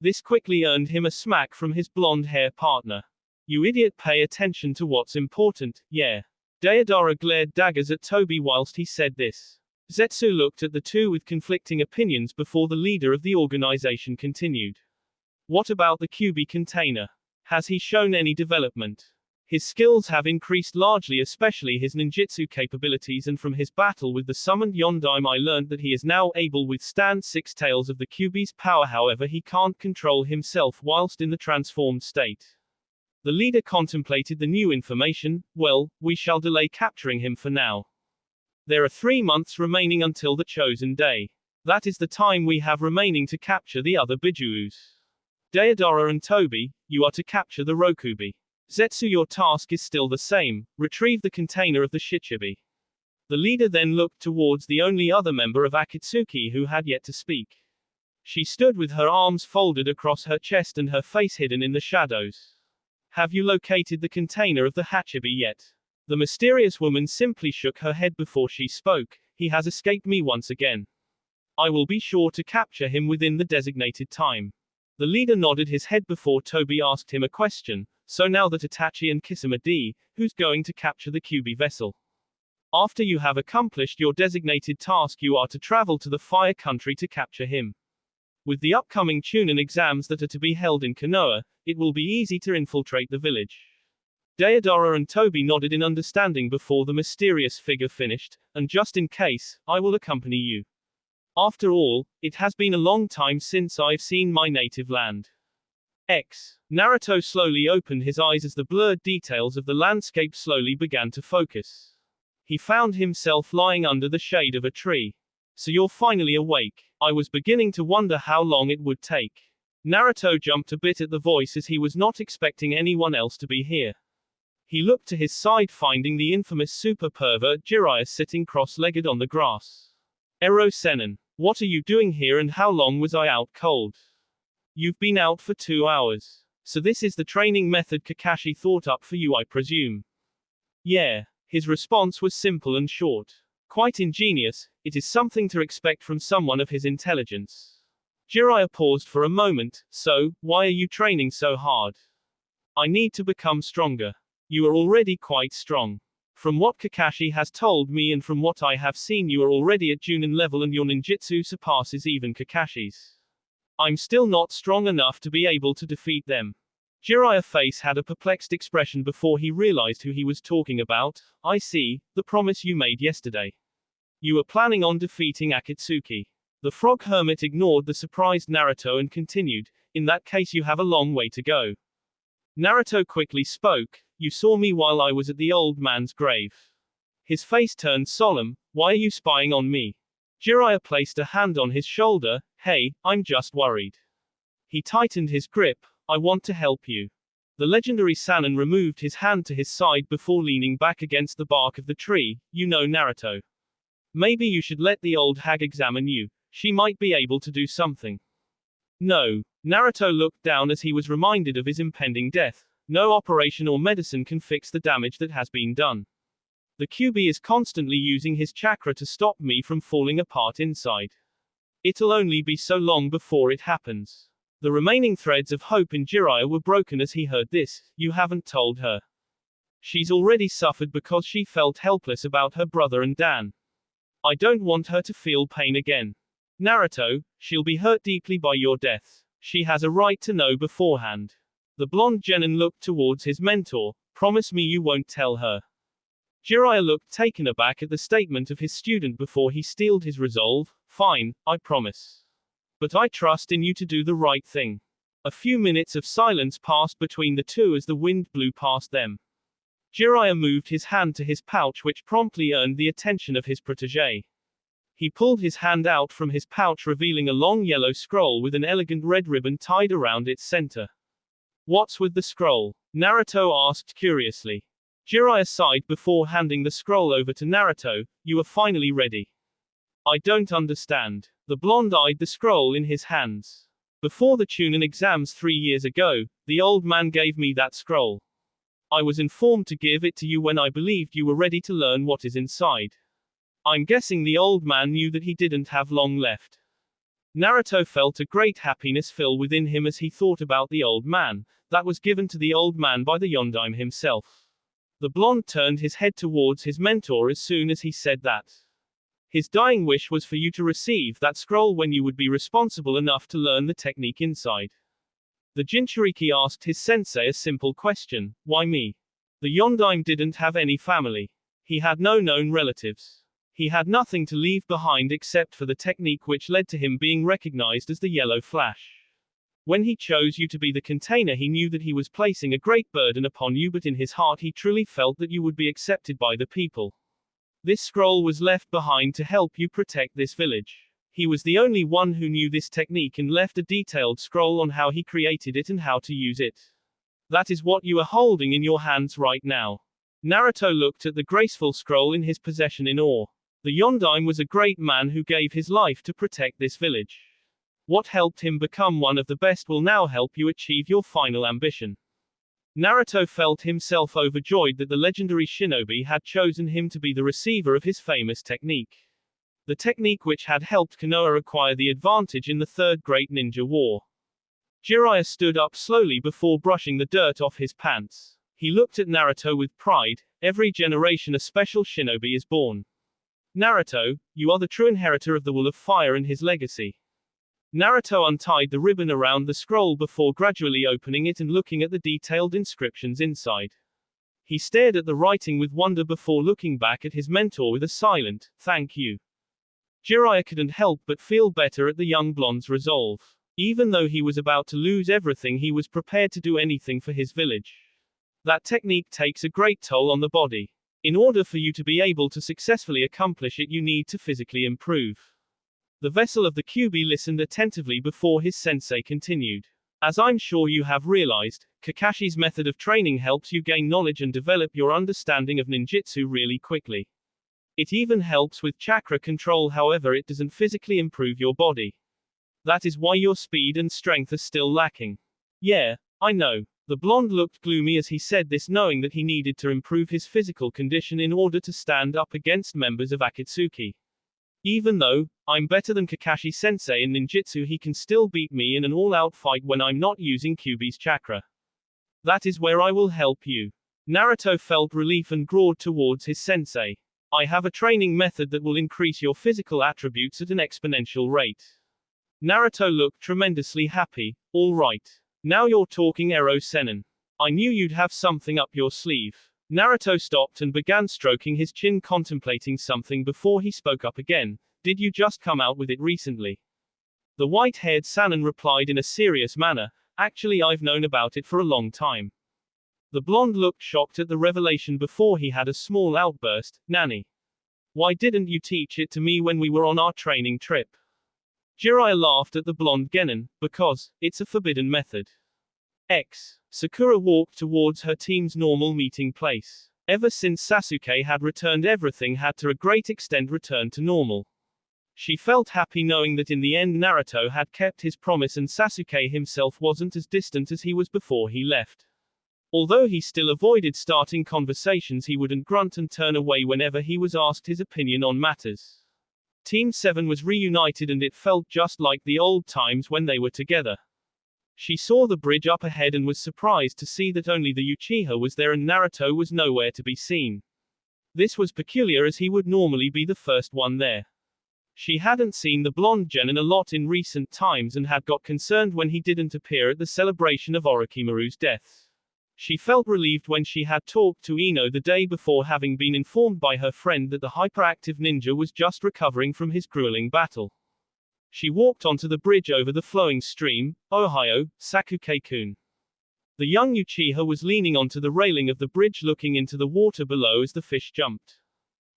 S1: This quickly earned him a smack from his blonde hair partner. You idiot, pay attention to what's important, yeah. Deidara glared daggers at Toby whilst he said this. Zetsu looked at the two with conflicting opinions before the leader of the organization continued. What about the QB container? Has he shown any development? His skills have increased largely, especially his ninjutsu capabilities, and from his battle with the summoned Yondaime I learned that he is now able to withstand 6 tails of the QB's power. However, he can't control himself whilst in the transformed state. The leader contemplated the new information. Well, we shall delay capturing him for now. There are 3 months remaining until the chosen day. That is the time we have remaining to capture the other Bijus. Deidara and Toby, you are to capture the Rokubi. Zetsu, your task is still the same. Retrieve the container of the Shichibi. The leader then looked towards the only other member of Akatsuki who had yet to speak. She stood with her arms folded across her chest and her face hidden in the shadows. Have you located the container of the Hachibi yet? The mysterious woman simply shook her head before she spoke. He has escaped me once again. I will be sure to capture him within the designated time. The leader nodded his head before Toby asked him a question. So now that Itachi and Kisame are dead, who's going to capture the QB vessel? After you have accomplished your designated task, you are to travel to the Fire Country to capture him. With the upcoming Chunin exams that are to be held in Konoha, it will be easy to infiltrate the village. Deidara and Toby nodded in understanding before the mysterious figure finished, and just in case, I will accompany you. After all, it has been a long time since I've seen my native land. Naruto slowly opened his eyes as the blurred details of the landscape slowly began to focus. He found himself lying under the shade of a tree. So you're finally awake. I was beginning to wonder how long it would take. Naruto jumped a bit at the voice as he was not expecting anyone else to be here. He looked to his side, finding the infamous super pervert Jiraiya sitting cross-legged on the grass. Ero Sennin, what are you doing here and how long was I out cold? You've been out for 2 hours. So this is the training method Kakashi thought up for you, I presume. Yeah. His response was simple and short. Quite ingenious, it is something to expect from someone of his intelligence. Jiraiya paused for a moment. So, why are you training so hard? I need to become stronger. You are already quite strong. From what Kakashi has told me and from what I have seen, you are already at Junin level and your ninjutsu surpasses even Kakashi's. I'm still not strong enough to be able to defeat them. Jiraiya's face had a perplexed expression before he realized who he was talking about. I see, the promise you made yesterday. You were planning on defeating Akatsuki. The frog hermit ignored the surprised Naruto and continued, in that case you have a long way to go. Naruto quickly spoke, you saw me while I was at the old man's grave. His face turned solemn, why are you spying on me? Jiraiya placed a hand on his shoulder, hey, I'm just worried. He tightened his grip, I want to help you. The legendary Sannin removed his hand to his side before leaning back against the bark of the tree, you know Naruto. Maybe you should let the old hag examine you, she might be able to do something. No. Naruto looked down as he was reminded of his impending death. No operation or medicine can fix the damage that has been done. The QB is constantly using his chakra to stop me from falling apart inside. It'll only be so long before it happens. The remaining threads of hope in Jiraiya were broken as he heard this, you haven't told her. She's already suffered because she felt helpless about her brother and Dan. I don't want her to feel pain again. Naruto, she'll be hurt deeply by your death. She has a right to know beforehand. The blonde genin looked towards his mentor. Promise me you won't tell her. Jiraiya looked taken aback at the statement of his student before he steeled his resolve. Fine, I promise. But I trust in you to do the right thing. A few minutes of silence passed between the two as the wind blew past them. Jiraiya moved his hand to his pouch, which promptly earned the attention of his protégé. He pulled his hand out from his pouch, revealing a long yellow scroll with an elegant red ribbon tied around its center. What's with the scroll? Naruto asked curiously. Jiraiya sighed before handing the scroll over to Naruto. You are finally ready. I don't understand. The blonde eyed the scroll in his hands. Before the Chunin exams 3 years ago, the old man gave me that scroll. I was informed to give it to you when I believed you were ready to learn what is inside. I'm guessing the old man knew that he didn't have long left. Naruto felt a great happiness fill within him as he thought about the old man, that was given to the old man by the Yondaime himself. The blonde turned his head towards his mentor as soon as he said that. His dying wish was for you to receive that scroll when you would be responsible enough to learn the technique inside. The Jinchuriki asked his sensei a simple question, why me? The Yondaime didn't have any family. He had no known relatives. He had nothing to leave behind except for the technique which led to him being recognized as the Yellow Flash. When he chose you to be the container, he knew that he was placing a great burden upon you, but in his heart he truly felt that you would be accepted by the people. This scroll was left behind to help you protect this village. He was the only one who knew this technique and left a detailed scroll on how he created it and how to use it. That is what you are holding in your hands right now. Naruto looked at the graceful scroll in his possession in awe. The Yondaime was a great man who gave his life to protect this village. What helped him become one of the best will now help you achieve your final ambition. Naruto felt himself overjoyed that the legendary shinobi had chosen him to be the receiver of his famous technique. The technique which had helped Konoha acquire the advantage in the Third Great Ninja War. Jiraiya stood up slowly before brushing the dirt off his pants. He looked at Naruto with pride. Every generation a special shinobi is born. Naruto, you are the true inheritor of the Wall of Fire and his legacy. Naruto untied the ribbon around the scroll before gradually opening it and looking at the detailed inscriptions inside. He stared at the writing with wonder before looking back at his mentor with a silent, thank you. Jiraiya couldn't help but feel better at the young blonde's resolve. Even though he was about to lose everything, he was prepared to do anything for his village. That technique takes a great toll on the body. In order for you to be able to successfully accomplish it, you need to physically improve. The vessel of the Kyuubi listened attentively before his sensei continued. As I'm sure you have realized, Kakashi's method of training helps you gain knowledge and develop your understanding of ninjutsu really quickly. It even helps with chakra control, however it doesn't physically improve your body. That is why your speed and strength are still lacking. Yeah, I know. The blonde looked gloomy as he said this, knowing that he needed to improve his physical condition in order to stand up against members of Akatsuki. Even though I'm better than Kakashi-sensei in ninjutsu, he can still beat me in an all-out fight when I'm not using Kyuubi's chakra. That is where I will help you. Naruto felt relief and growled towards his sensei. I have a training method that will increase your physical attributes at an exponential rate. Naruto looked tremendously happy. All right. Now you're talking, Ero Sennin. I knew you'd have something up your sleeve. Naruto stopped and began stroking his chin, contemplating something before he spoke up again. Did you just come out with it recently? The white-haired Sannin replied in a serious manner. Actually, I've known about it for a long time. The blonde looked shocked at the revelation before he had a small outburst. Nani? Why didn't you teach it to me when we were on our training trip? Jiraiya laughed at the blonde genin. Because it's a forbidden method. Sakura walked towards her team's normal meeting place. Ever since Sasuke had returned, everything had to a great extent returned to normal. She felt happy knowing that in the end Naruto had kept his promise and Sasuke himself wasn't as distant as he was before he left. Although he still avoided starting conversations, he wouldn't grunt and turn away whenever he was asked his opinion on matters. Team 7 was reunited and it felt just like the old times when they were together. She saw the bridge up ahead and was surprised to see that only the Uchiha was there and Naruto was nowhere to be seen. This was peculiar as he would normally be the first one there. She hadn't seen the blonde genin a lot in recent times and had got concerned when he didn't appear at the celebration of Orochimaru's death. She felt relieved when she had talked to Ino the day before, having been informed by her friend that the hyperactive ninja was just recovering from his grueling battle. She walked onto the bridge over the flowing stream. Ohio, Sasuke-kun. The young Uchiha was leaning onto the railing of the bridge looking into the water below as the fish jumped.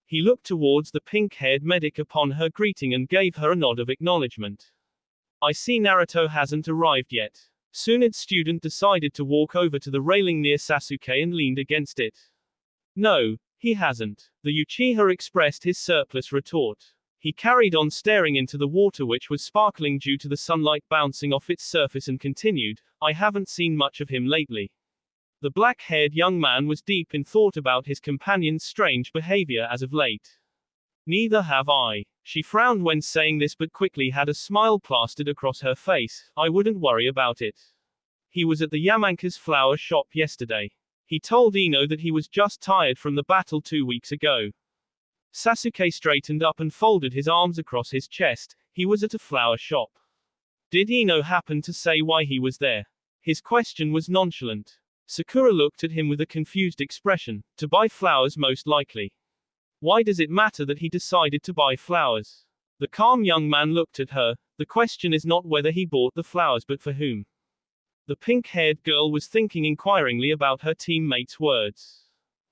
S1: He looked towards the pink-haired medic upon her greeting and gave her a nod of acknowledgement. I see Naruto hasn't arrived yet. Tsunade's student decided to walk over to the railing near Sasuke and leaned against it. No, he hasn't. The Uchiha expressed his surplus retort. He carried on staring into the water, which was sparkling due to the sunlight bouncing off its surface, and continued, I haven't seen much of him lately. The black-haired young man was deep in thought about his companion's strange behavior as of late. Neither have I. She frowned when saying this, but quickly had a smile plastered across her face. I wouldn't worry about it. He was at the Yamanka's flower shop yesterday. He told Ino that he was just tired from the battle 2 weeks ago. Sasuke straightened up and folded his arms across his chest. He was at a flower shop. Did Ino happen to say why he was there? His question was nonchalant. Sakura looked at him with a confused expression. To buy flowers, most likely. Why does it matter that he decided to buy flowers? The calm young man looked at her. The question is not whether he bought the flowers, but for whom. The pink-haired girl was thinking inquiringly about her teammate's words.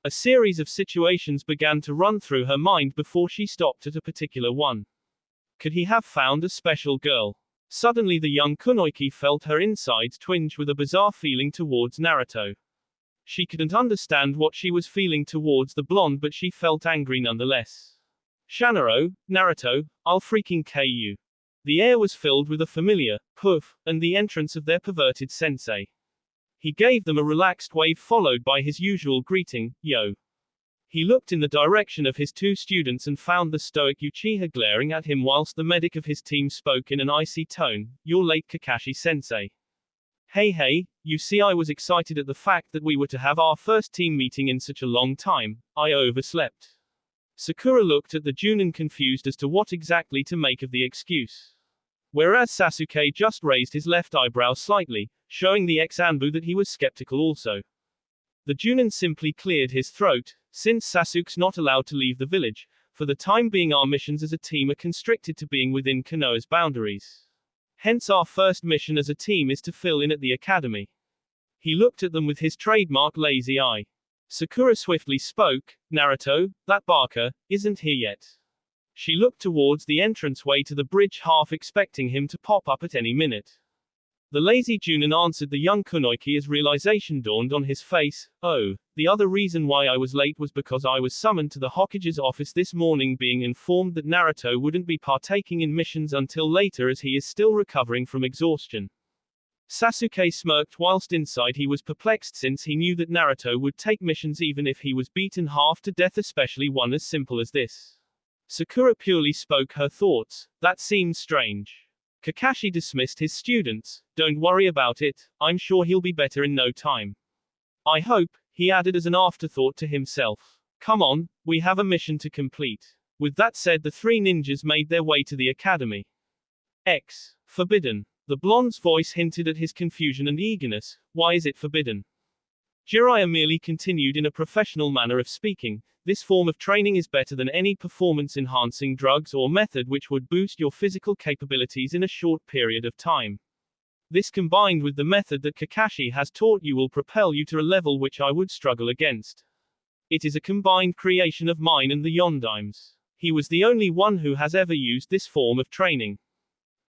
S1: A series of situations began to run through her mind before she stopped at a particular one. Could he have found a special girl? Suddenly the young kunoichi felt her insides twinge with a bizarre feeling towards Naruto. She couldn't understand what she was feeling towards the blonde, but she felt angry nonetheless. Shanaro, Naruto, I'll freaking KU. The air was filled with a familiar poof, and the entrance of their perverted sensei. He gave them a relaxed wave followed by his usual greeting, yo. He looked in the direction of his two students and found the stoic Uchiha glaring at him, whilst the medic of his team spoke in an icy tone, you're late, Kakashi-sensei. Hey, you see, I was excited at the fact that we were to have our first team meeting in such a long time. I overslept. Sakura looked at the Junin, confused as to what exactly to make of the excuse. Whereas Sasuke just raised his left eyebrow slightly, showing the ex-Anbu that he was skeptical also. The Junin simply cleared his throat. Since Sasuke's not allowed to leave the village, for the time being our missions as a team are constricted to being within Konoha's boundaries. Hence our first mission as a team is to fill in at the academy. He looked at them with his trademark lazy eye. Sakura swiftly spoke, Naruto, that Barker, isn't here yet. She looked towards the entranceway to the bridge, half expecting him to pop up at any minute. The lazy Junin answered the young kunoichi as realization dawned on his face. Oh, the other reason why I was late was because I was summoned to the Hokage's office this morning, being informed that Naruto wouldn't be partaking in missions until later as he is still recovering from exhaustion. Sasuke smirked, whilst inside he was perplexed, since he knew that Naruto would take missions even if he was beaten half to death, especially one as simple as this. Sakura purely spoke her thoughts. That seems strange. Kakashi dismissed his students. Don't worry about it, I'm sure he'll be better in no time. I hope, he added as an afterthought to himself. Come on, we have a mission to complete. With that said, the three ninjas made their way to the academy. Forbidden. The blonde's voice hinted at his confusion and eagerness. Why is it forbidden? Jiraiya merely continued in a professional manner of speaking. This form of training is better than any performance-enhancing drugs or method which would boost your physical capabilities in a short period of time. This, combined with the method that Kakashi has taught you, will propel you to a level which I would struggle against. It is a combined creation of mine and the Yondaime's. He was the only one who has ever used this form of training.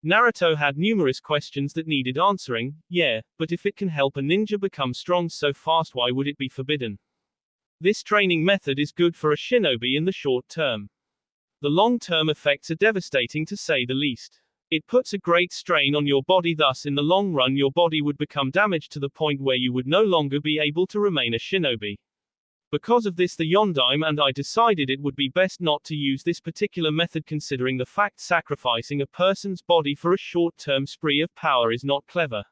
S1: Naruto had numerous questions that needed answering. Yeah, but if it can help a ninja become strong so fast, why would it be forbidden? This training method is good for a shinobi in the short term. The long-term effects are devastating, to say the least. It puts a great strain on your body, thus in the long run your body would become damaged to the point where you would no longer be able to remain a shinobi. Because of this, the Yondaime and I decided it would be best not to use this particular method, considering the fact sacrificing a person's body for a short-term spree of power is not clever.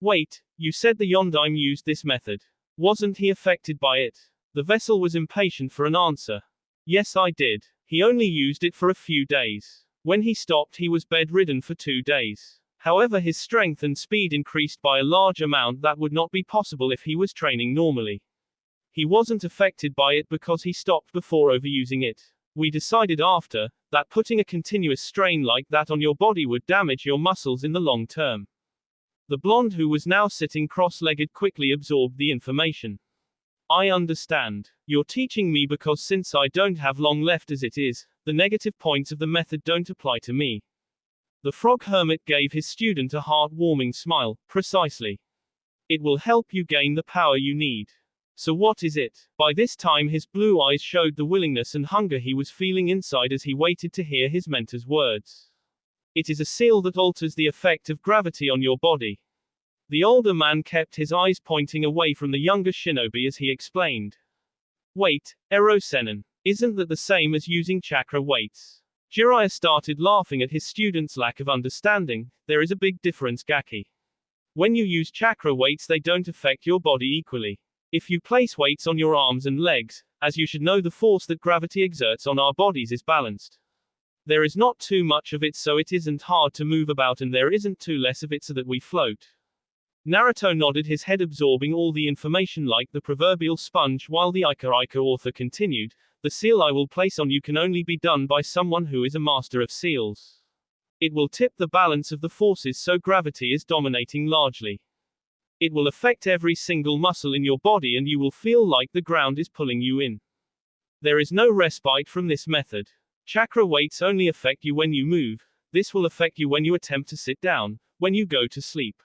S1: Wait, you said the Yondaime used this method. Wasn't he affected by it? The vessel was impatient for an answer. Yes, I did. He only used it for a few days. When he stopped, he was bedridden for 2 days. However, his strength and speed increased by a large amount that would not be possible if he was training normally. He wasn't affected by it because he stopped before overusing it. We decided after that putting a continuous strain like that on your body would damage your muscles in the long term. The blonde, who was now sitting cross-legged, quickly absorbed the information. I understand. You're teaching me because since I don't have long left as it is, the negative points of the method don't apply to me. The frog hermit gave his student a heart-warming smile. Precisely. It will help you gain the power you need. So what is it? By this time his blue eyes showed the willingness and hunger he was feeling inside as he waited to hear his mentor's words. It is a seal that alters the effect of gravity on your body. The older man kept his eyes pointing away from the younger shinobi as he explained. Wait, Erosenin. Isn't that the same as using chakra weights? Jiraiya started laughing at his student's lack of understanding. There is a big difference, Gaki. When you use chakra weights, they don't affect your body equally. If you place weights on your arms and legs, as you should know, the force that gravity exerts on our bodies is balanced. There is not too much of it, so it isn't hard to move about, and there isn't too less of it so that we float. Naruto nodded his head, absorbing all the information like the proverbial sponge, while the Ika author continued. The seal I will place on you can only be done by someone who is a master of seals. It will tip the balance of the forces so gravity is dominating largely. It will affect every single muscle in your body and you will feel like the ground is pulling you in. There is no respite from this method. Chakra weights only affect you when you move. This will affect you when you attempt to sit down, when you go to sleep.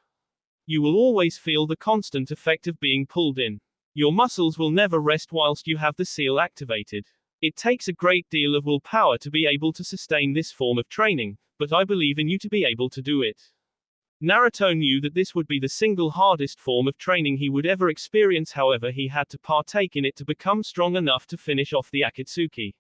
S1: You will always feel the constant effect of being pulled in. Your muscles will never rest whilst you have the seal activated. It takes a great deal of willpower to be able to sustain this form of training, but I believe in you to be able to do it. Naruto knew that this would be the single hardest form of training he would ever experience, however he had to partake in it to become strong enough to finish off the Akatsuki.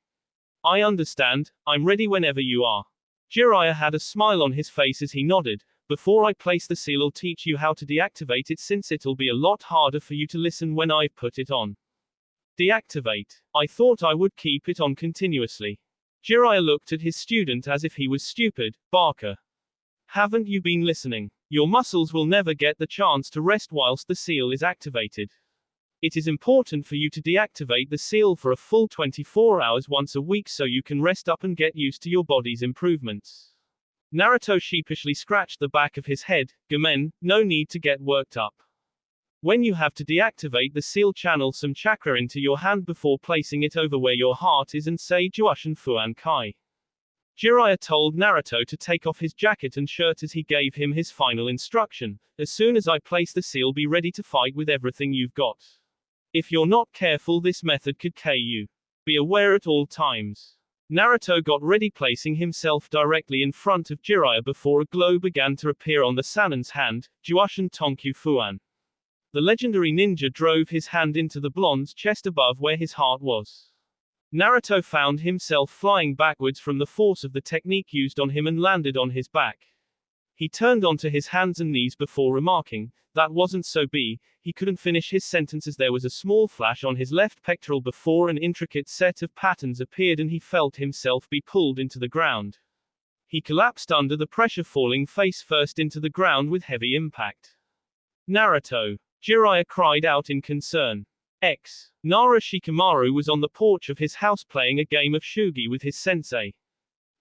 S1: I understand, I'm ready whenever you are. Jiraiya had a smile on his face as he nodded. Before I place the seal, I'll teach you how to deactivate it, since it'll be a lot harder for you to listen when I've put it on. Deactivate. I thought I would keep it on continuously. Jiraiya looked at his student as if he was stupid. Barker. Haven't you been listening? Your muscles will never get the chance to rest whilst the seal is activated. It is important for you to deactivate the seal for a full 24 hours once a week so you can rest up and get used to your body's improvements. Naruto sheepishly scratched the back of his head. Gomen, no need to get worked up. When you have to deactivate the seal, channel some chakra into your hand before placing it over where your heart is and say Juushin Fuan Kai. Jiraiya told Naruto to take off his jacket and shirt as he gave him his final instruction. As soon as I place the seal, be ready to fight with everything you've got. If you're not careful, this method could KO you. Be aware at all times. Naruto got ready, placing himself directly in front of Jiraiya before a glow began to appear on the Sanin's hand. Juushin Tonkyu Fuan. The legendary ninja drove his hand into the blonde's chest above where his heart was. Naruto found himself flying backwards from the force of the technique used on him and landed on his back. He turned onto his hands and knees before remarking, "That wasn't so bad." He couldn't finish his sentence as there was a small flash on his left pectoral before an intricate set of patterns appeared and he felt himself be pulled into the ground. He collapsed under the pressure, falling face first into the ground with heavy impact. Naruto! Jiraiya cried out in concern. Nara Shikamaru was on the porch of his house playing a game of shugi with his sensei.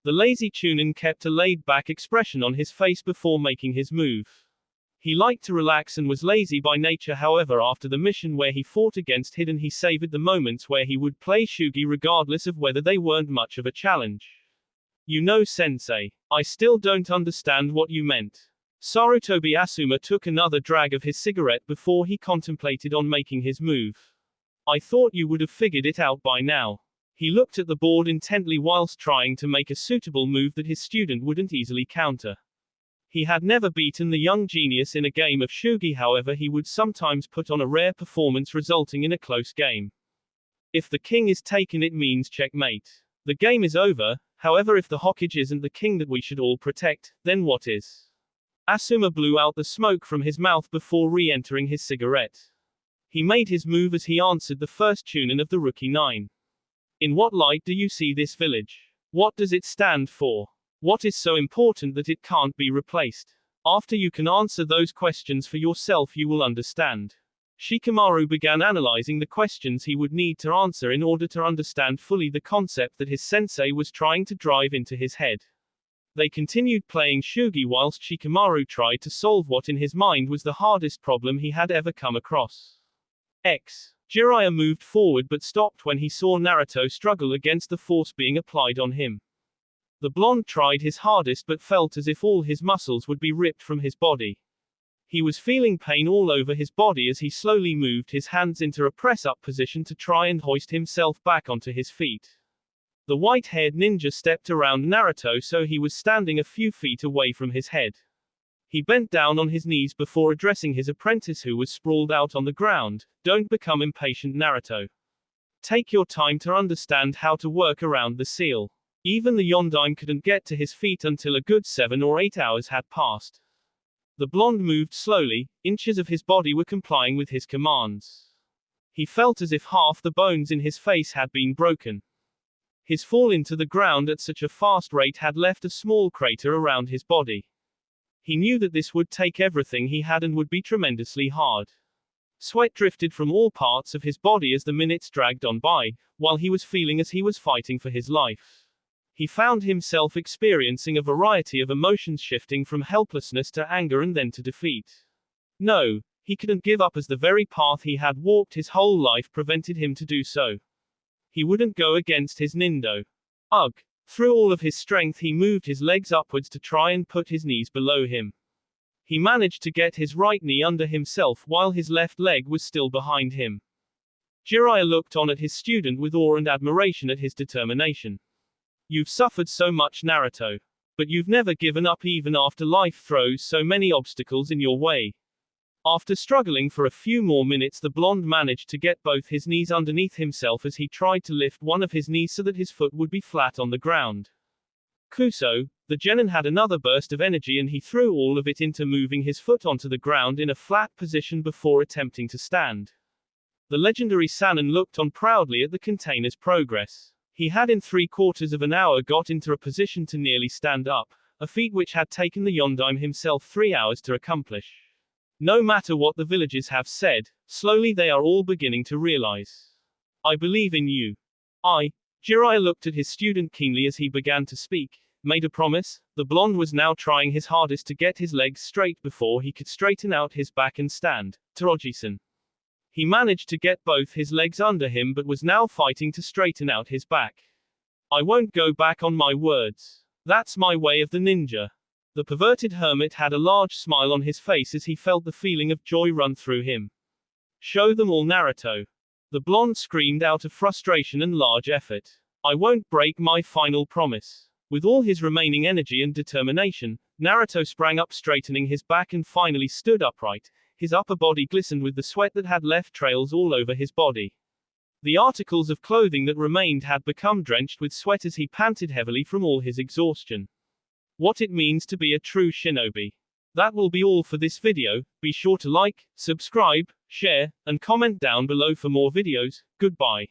S1: The lazy Chunin kept a laid-back expression on his face before making his move. He liked to relax and was lazy by nature, however after the mission where he fought against Hidden he savored the moments where he would play shugi regardless of whether they weren't much of a challenge. You know, sensei, I still don't understand what you meant. Sarutobi Asuma took another drag of his cigarette before he contemplated on making his move. I thought you would have figured it out by now. He looked at the board intently whilst trying to make a suitable move that his student wouldn't easily counter. He had never beaten the young genius in a game of shugi, however he would sometimes put on a rare performance resulting in a close game. If the king is taken, it means checkmate. The game is over, however if the Hokage isn't the king that we should all protect, then what is? Asuma blew out the smoke from his mouth before re-entering his cigarette. He made his move as he answered the first Chunin of the Rookie 9. In what light do you see this village? What does it stand for? What is so important that it can't be replaced? After you can answer those questions for yourself, you will understand. Shikamaru began analyzing the questions he would need to answer in order to understand fully the concept that his sensei was trying to drive into his head. They continued playing shugi whilst Shikamaru tried to solve what in his mind was the hardest problem he had ever come across. Jiraiya moved forward but stopped when he saw Naruto struggle against the force being applied on him. The blonde tried his hardest but felt as if all his muscles would be ripped from his body. He was feeling pain all over his body as he slowly moved his hands into a press-up position to try and hoist himself back onto his feet. The white-haired ninja stepped around Naruto so he was standing a few feet away from his head. He bent down on his knees before addressing his apprentice who was sprawled out on the ground. Don't become impatient, Naruto. Take your time to understand how to work around the seal. Even the Yondaime couldn't get to his feet until a good 7 or 8 hours had passed. The blonde moved slowly, inches of his body were complying with his commands. He felt as if half the bones in his face had been broken. His fall into the ground at such a fast rate had left a small crater around his body. He knew that this would take everything he had and would be tremendously hard. Sweat drifted from all parts of his body as the minutes dragged on by, while he was feeling as he was fighting for his life. He found himself experiencing a variety of emotions shifting from helplessness to anger and then to defeat. No, he couldn't give up as the very path he had walked his whole life prevented him to do so. He wouldn't go against his nindo. Ugh. Through all of his strength he moved his legs upwards to try and put his knees below him. He managed to get his right knee under himself while his left leg was still behind him. Jiraiya looked on at his student with awe and admiration at his determination. You've suffered so much, Naruto. But you've never given up even after life throws so many obstacles in your way. After struggling for a few more minutes, the blonde managed to get both his knees underneath himself as he tried to lift one of his knees so that his foot would be flat on the ground. Kuso, the genin had another burst of energy and he threw all of it into moving his foot onto the ground in a flat position before attempting to stand. The legendary Sannin looked on proudly at the container's progress. He had in 3/4 of an hour got into a position to nearly stand up, a feat which had taken the Yondaime himself 3 hours to accomplish. No matter what the villagers have said, slowly they are all beginning to realize. I believe in you. Jiraiya looked at his student keenly as he began to speak, made a promise. The blonde was now trying his hardest to get his legs straight before he could straighten out his back and stand. Toroji-san. He managed to get both his legs under him but was now fighting to straighten out his back. I won't go back on my words. That's my way of the ninja. The perverted hermit had a large smile on his face as he felt the feeling of joy run through him. Show them all, Naruto. The blonde screamed out of frustration and large effort. I won't break my final promise. With all his remaining energy and determination, Naruto sprang up, straightening his back and finally stood upright. His upper body glistened with the sweat that had left trails all over his body. The articles of clothing that remained had become drenched with sweat as he panted heavily from all his exhaustion. What it means to be a true shinobi. That will be all for this video. Be sure to like, subscribe, share, and comment down below for more videos. Goodbye.